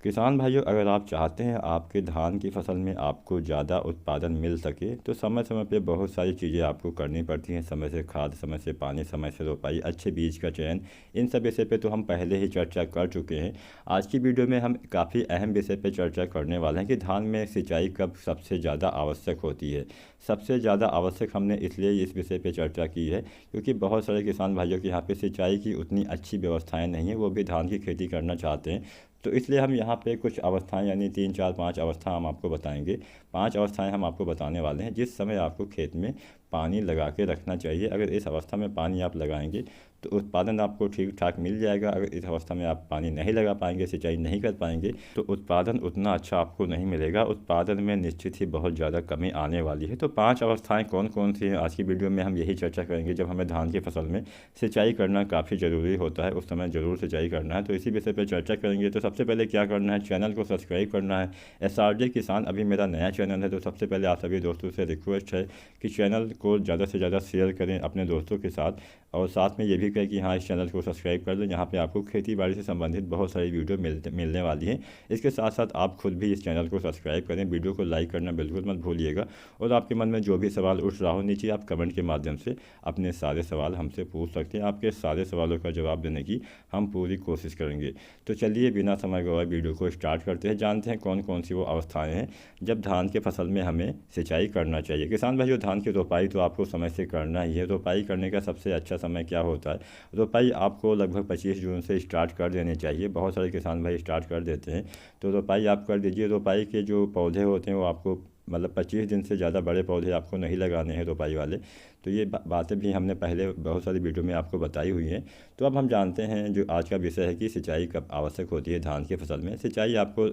किसान भाइयों, अगर आप चाहते हैं आपके धान की फसल में आपको ज़्यादा उत्पादन मिल सके तो समय समय पे बहुत सारी चीज़ें आपको करनी पड़ती हैं। समय से खाद, समय से पानी, समय से रोपाई, अच्छे बीज का चयन, इन सब विषय पे तो हम पहले ही चर्चा कर चुके हैं। आज की वीडियो में हम काफ़ी अहम विषय पे चर्चा करने वाले हैं कि धान में सिंचाई कब सबसे ज़्यादा आवश्यक होती है। सबसे ज़्यादा आवश्यक हमने इसलिए इस विषय पे चर्चा की है क्योंकि बहुत सारे किसान भाइयों के यहाँ पे सिंचाई की उतनी अच्छी व्यवस्थाएं नहीं हैं, वो भी धान की खेती करना चाहते हैं। तो इसलिए हम यहाँ पे कुछ अवस्थाएं यानी 3, 4, 5 अवस्था हम आपको बताएंगे। 5 अवस्थाएं हम आपको बताने वाले हैं जिस समय आपको खेत में पानी लगा के रखना चाहिए। अगर इस अवस्था में पानी आप लगाएंगे तो उत्पादन आपको ठीक ठाक मिल जाएगा। अगर इस अवस्था में आप पानी नहीं लगा पाएंगे, सिंचाई नहीं कर पाएंगे, तो उत्पादन उतना अच्छा आपको नहीं मिलेगा। उत्पादन में निश्चित ही बहुत ज़्यादा कमी आने वाली है। तो 5 अवस्थाएं कौन कौन सी हैं आज की वीडियो में हम यही चर्चा करेंगे। जब हमें धान की फसल में सिंचाई करना काफ़ी ज़रूरी होता है, उस समय ज़रूर सिंचाई करना है, तो इसी विषय पर चर्चा करेंगे। तो सबसे पहले क्या करना है, चैनल को सब्सक्राइब करना है। SRJ किसान अभी मेरा नया चैनल है, तो सबसे पहले आप सभी दोस्तों से रिक्वेस्ट है कि चैनल को ज़्यादा से ज़्यादा शेयर करें अपने दोस्तों के साथ, और साथ में ये भी कहें कि हाँ, इस चैनल को सब्सक्राइब कर लें। यहाँ पे आपको खेती बाड़ी से संबंधित बहुत सारी वीडियो मिलने वाली हैं। इसके साथ साथ आप खुद भी इस चैनल को सब्सक्राइब करें, वीडियो को लाइक करना बिल्कुल मत भूलिएगा। और आपके मन में जो भी सवाल उठ रहा हो, नीचे आप कमेंट के माध्यम से अपने सारे सवाल हमसे पूछ सकते हैं। आपके सारे सवालों का जवाब देने की हम पूरी कोशिश करेंगे। तो चलिए बिना समय गवाए वीडियो को स्टार्ट करते हैं। जानते हैं कौन कौन सी वो अवस्थाएँ हैं जब धान के फसल में हमें सिंचाई करना चाहिए। किसान भाइयों, धान की रोपाई तो आपको समय से करना ही है। रोपाई करने का सबसे अच्छा समय क्या होता है? रोपाई आपको लगभग 25 जून से स्टार्ट कर देनी चाहिए। बहुत सारे किसान भाई स्टार्ट कर देते हैं, तो रोपाई आप कर दीजिए। रोपाई के जो पौधे होते हैं वो आपको मतलब 25 दिन से ज़्यादा बड़े पौधे आपको नहीं लगाने हैं रोपाई वाले। तो ये बातें भी हमने पहले बहुत सारी वीडियो में आपको बताई हुई हैं। तो अब हम जानते हैं जो आज का विषय है कि सिंचाई कब आवश्यक होती है धान की फसल में। सिंचाई आपको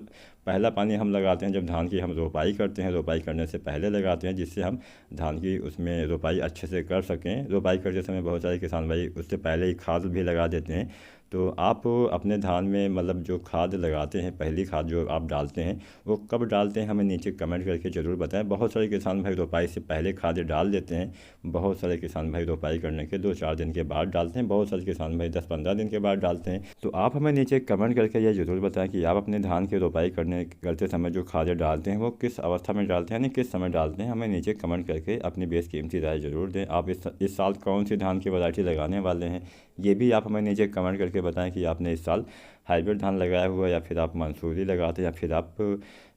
पहला पानी हम लगाते हैं जब धान की हम रोपाई करते हैं, रोपाई करने से पहले लगाते हैं, जिससे हम धान की उसमें रोपाई अच्छे से कर सकें। रोपाई करते समय बहुत सारे किसान भाई उससे पहले ही खाद भी लगा देते हैं। तो आप अपने धान में मतलब जो खाद लगाते हैं, पहली खाद जो आप डालते हैं वो कब डालते हैं, हमें नीचे कमेंट करके ज़रूर बताएं। बहुत सारे किसान भाई रोपाई से पहले खाद डाल देते हैं, बहुत सारे किसान भाई रोपाई करने के 2-4 दिन के बाद डालते हैं, बहुत सारे किसान भाई 10-15 दिन के बाद डालते हैं। तो आप हमें नीचे कमेंट करके यह ज़रूर बताएं कि आप अपने धान की रोपाई करते समय जो खादें डालते हैं वो किस अवस्था में डालते हैं, यानी किस समय डालते हैं। हमें नीचे कमेंट करके अपनी बेशकीमती राय ज़रूर दें। आप इस साल कौन सी धान की वैरायटी लगाने वाले हैं, ये भी आप हमें नीचे कमेंट करके बताएं कि आपने इस साल हाइब्रिड धान लगाया हुआ, या फिर आप मंसूरी लगाते हैं, या फिर आप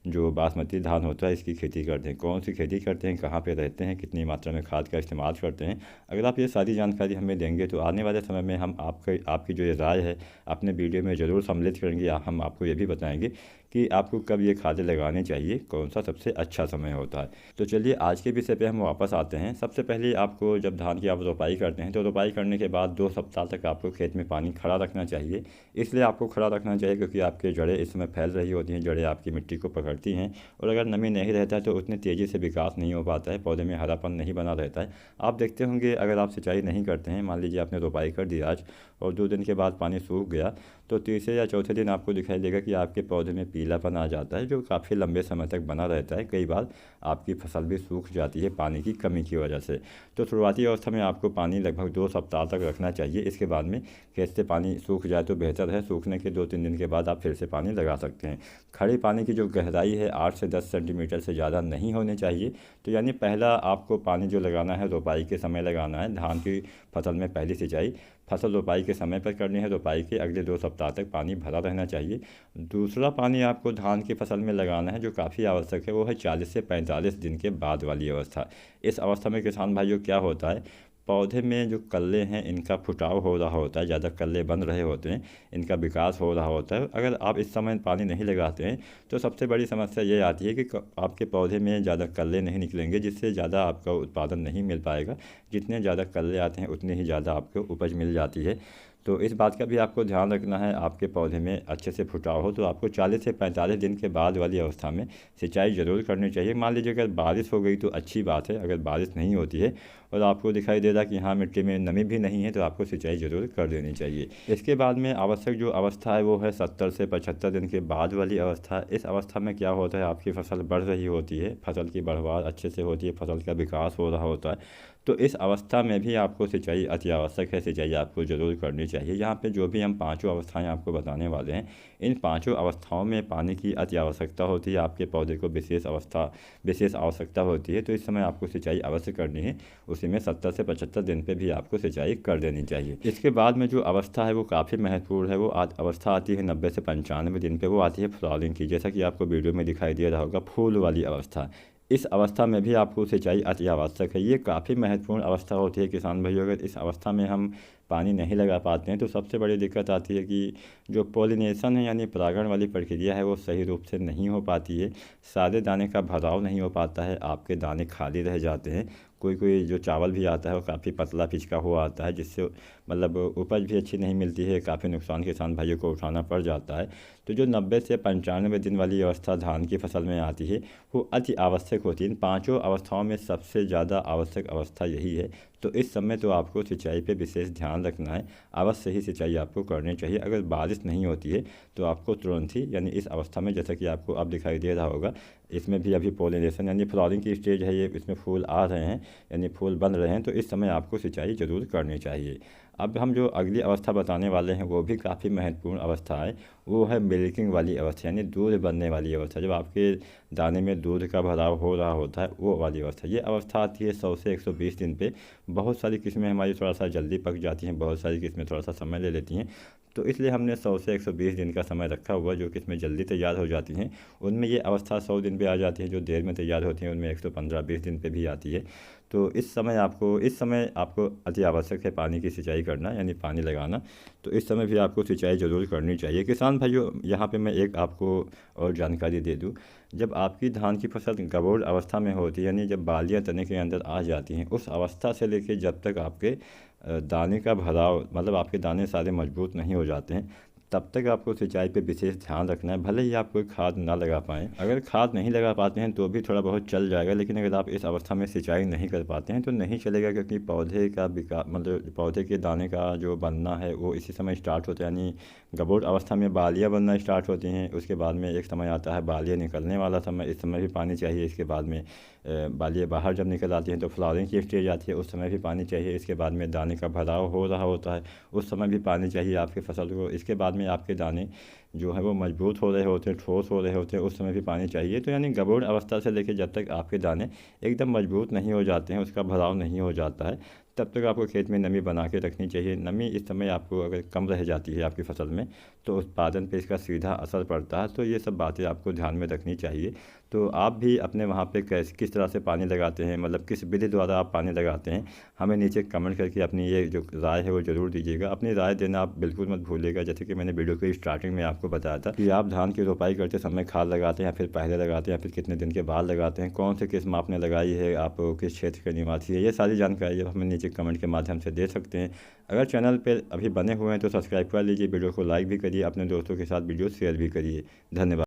जो बासमती धान होता है इसकी खेती करते हैं। कौन सी खेती करते हैं, कहाँ पे रहते हैं, कितनी मात्रा में खाद का इस्तेमाल करते हैं। अगर आप ये सारी जानकारी हमें देंगे तो आने वाले समय में हम आपकी जो ये राय है अपने वीडियो में ज़रूर सम्मिलित करेंगे। हम आपको ये भी बताएंगे कि आपको कब ये खादें लगानी चाहिए, कौन सा सबसे अच्छा समय होता है। तो चलिए आज के विषय पे हम वापस आते हैं। सबसे पहले आपको जब धान की आप रोपाई करते हैं तो रोपाई करने के बाद 2 सप्ताह तक आपको खेत में पानी खड़ा रखना चाहिए। इसलिए आपको खड़ा रखना चाहिए क्योंकि आपकी जड़ें इस समय फैल रही होती हैं, जड़ें आपकी मिट्टी को पकड़ती हैं, और अगर नमी नहीं रहता है तो उतनी तेज़ी से विकास नहीं हो पाता है, पौधे में हरापन नहीं बना रहता है। आप देखते होंगे अगर आप सिंचाई नहीं करते हैं, मान लीजिए आपने रोपाई कर दी आज और 2 दिन के बाद पानी सूख गया, तो तीसरे या चौथे दिन आपको दिखाई देगा कि आपके पौधे में पीलापन आ जाता है जो काफ़ी लंबे समय तक बना रहता है। कई बार आपकी फसल भी सूख जाती है पानी की कमी की वजह से। तो शुरुआती अवस्था में आपको पानी लगभग 2 सप्ताह तक रखना चाहिए। इसके बाद में खेत से पानी सूख जाए तो बेहतर है। सूखने के 2-3 दिन के बाद आप फिर से पानी लगा सकते हैं। खड़े पानी की जो गहराई है 8 से 10 सेंटीमीटर से ज़्यादा नहीं होनी चाहिए। तो यानी पहला आपको पानी जो लगाना है रोपाई के समय लगाना है। धान की फसल में पहली सिंचाई फसल रोपाई के समय पर करनी है। रोपाई के अगले 2 सप्ताह तक पानी भरा रहना चाहिए। दूसरा पानी आपको धान की फसल में लगाना है जो काफ़ी आवश्यक है, वो है 40 से 45 दिन के बाद वाली अवस्था। इस अवस्था में किसान भाइयों क्या होता है, पौधे में जो कल्ले हैं इनका फुटाव हो रहा होता है, ज़्यादा कल्ले बन रहे होते हैं, इनका विकास हो रहा होता है। अगर आप इस समय पानी नहीं लगाते हैं तो सबसे बड़ी समस्या ये आती है कि आपके पौधे में ज़्यादा कल्ले नहीं निकलेंगे, जिससे ज़्यादा आपका उत्पादन नहीं मिल पाएगा। जितने ज़्यादा कल्ले आते हैं उतने ही ज़्यादा आपको उपज मिल जाती है। तो इस बात का भी आपको ध्यान रखना है। आपके पौधे में अच्छे से फुटाव हो तो आपको 40 से 45 दिन के बाद वाली अवस्था में सिंचाई ज़रूर करनी चाहिए। मान लीजिए अगर बारिश हो गई तो अच्छी बात है, अगर बारिश नहीं होती है और आपको दिखाई दे रहा कि हाँ मिट्टी में नमी भी नहीं है तो आपको सिंचाई ज़रूर कर देनी चाहिए। इसके बाद में आवश्यक जो अवस्था है वो है 70 से 75 दिन के बाद वाली अवस्था। इस अवस्था में क्या होता है, आपकी फसल बढ़ रही होती है, फसल की बढ़वार अच्छे से होती है, फसल का विकास हो रहा होता है। तो इस अवस्था में भी आपको सिंचाई अति आवश्यक है, सिंचाई आपको ज़रूर करनी चाहिए। यहाँ पे जो भी हम पांचों अवस्थाएं आपको बताने वाले हैं, इन पांचों अवस्थाओं में पानी की अति आवश्यकता होती है। आपके पौधे को विशेष आवश्यकता होती है, तो इस समय आपको सिंचाई अवश्य करनी है। उसी में 70 से 75 दिन पे भी आपको सिंचाई कर देनी चाहिए। इसके बाद में जो अवस्था है वो काफ़ी महत्वपूर्ण है। वो अवस्था आती है 90 से 95 दिन पे, वो आती है फ्लावरिंग की। जैसा कि आपको वीडियो में दिखाई दे रहा होगा, फूल वाली अवस्था। इस अवस्था में भी आपको सिंचाई अति आवश्यक है। ये काफ़ी महत्वपूर्ण अवस्था होती है किसान भाइयों। अगर इस अवस्था में हम पानी नहीं लगा पाते हैं तो सबसे बड़ी दिक्कत आती है कि जो पॉलिनेशन है यानी परागण वाली प्रक्रिया है वो सही रूप से नहीं हो पाती है। सारे दाने का भराव नहीं हो पाता है, आपके दाने खाली रह जाते हैं। कोई कोई जो चावल भी आता है वो काफ़ी पतला पिचका हुआ आता है, जिससे मतलब उपज भी अच्छी नहीं मिलती है, काफ़ी नुकसान किसान भाइयों को उठाना पड़ जाता है। तो जो 90 से 95 दिन वाली अवस्था धान की फसल में आती है वो अति आवश्यक होती है। इन पांचों अवस्थाओं में सबसे ज़्यादा आवश्यक अवस्था यही है। तो इस समय तो आपको सिंचाई पे विशेष ध्यान रखना है, अवश्य ही सिंचाई आपको करनी चाहिए। अगर बारिश नहीं होती है तो आपको तुरंत ही यानी इस अवस्था में, जैसा कि आपको अब दिखाई दे रहा होगा, इसमें भी अभी पोलिनेशन यानी फ्लावरिंग की स्टेज है, ये इसमें फूल आ रहे हैं यानी फूल बन रहे हैं, तो इस समय आपको सिंचाई ज़रूर करनी चाहिए। अब हम जो अगली अवस्था बताने वाले हैं वो भी काफ़ी महत्वपूर्ण अवस्था है। वो है मिल्किंग वाली अवस्था यानी दूध बनने वाली अवस्था। जब आपके दाने में दूध का भराव हो रहा होता है वो वाली अवस्था। ये अवस्था आती है 100 से 120 दिन पे। बहुत सारी किस्में हमारी थोड़ा सा जल्दी पक जाती हैं, बहुत सारी किस्में थोड़ा सा समय ले लेती हैं, तो इसलिए हमने 100 से 120 दिन का समय रखा हुआ। जो किस्में जल्दी तैयार हो जाती हैं उनमें ये अवस्था 100 दिन पे आ जाती है, जो देर में तैयार होती हैं उनमें 115-20 दिन पे भी आती है। तो इस समय आपको अति आवश्यक है पानी की सिंचाई करना यानी पानी लगाना। तो इस समय भी आपको सिंचाई ज़रूर करनी चाहिए। किसान भाइयों, यहाँ पे मैं एक आपको और जानकारी दे दूँ। जब आपकी धान की फसल गबोड़ अवस्था में होती है यानी जब बालियाँ तने के अंदर आ जाती हैं, उस अवस्था से लेकर जब तक आपके दाने का भराव मतलब आपके दाने सारे मजबूत नहीं हो जाते हैं, तब तक आपको सिंचाई पे विशेष ध्यान रखना है। भले ही आप कोई खाद ना लगा पाएँ, अगर खाद नहीं लगा पाते हैं तो भी थोड़ा बहुत चल जाएगा, लेकिन अगर आप इस अवस्था में सिंचाई नहीं कर पाते हैं तो नहीं चलेगा, क्योंकि पौधे का विकास मतलब पौधे के दाने का जो बनना है वो इसी समय स्टार्ट होता है। यानी गबोड़ अवस्था में बालियाँ बनना स्टार्ट होती हैं, उसके बाद में एक समय आता है बालियाँ निकलने वाला समय, इस समय भी पानी चाहिए। इसके बाद में बालियाँ बाहर जब निकल आती हैं तो फ्लावरिंग की स्टेज आती है, उस समय भी पानी चाहिए। इसके बाद में दाने का भराव हो रहा होता है, उस समय भी पानी चाहिए आपकी फसल को। इसके बाद में आपके दाने जो है वो मजबूत हो रहे होते हैं, ठोस हो रहे होते हैं, उस समय भी पानी चाहिए। तो यानी गबोड़ अवस्था से लेकर जब तक आपके दाने एकदम मजबूत नहीं हो जाते हैं, उसका भराव नहीं हो जाता है, तब तक आपको खेत में नमी बना के रखनी चाहिए। नमी इस समय आपको अगर कम रह जाती है आपकी फसल में तो उत्पादन पे इसका सीधा असर पड़ता है। तो ये सब बातें आपको ध्यान में रखनी चाहिए। तो आप भी अपने वहाँ पे किस तरह से पानी लगाते हैं, मतलब किस विधि द्वारा आप पानी लगाते हैं, हमें नीचे कमेंट करके अपनी ये जो राय है वो ज़रूर दीजिएगा। अपनी राय देना आप बिल्कुल मत भूलिएगा। जैसे कि मैंने वीडियो की स्टार्टिंग में आपको बताया था कि आप धान की रोपाई करते समय खाद लगाते हैं या फिर पहले लगाते हैं या फिर कितने दिन के बाद लगाते हैं, कौन सी किस्म आपने लगाई है, आप किस क्षेत्र के निवासी है, ये सारी जानकारी आप हमें नीचे कमेंट के माध्यम से दे सकते हैं। अगर चैनल पर अभी बने हुए हैं तो सब्सक्राइब कर लीजिए, वीडियो को लाइक भी करिए, अपने दोस्तों के साथ वीडियो शेयर भी करिए। धन्यवाद।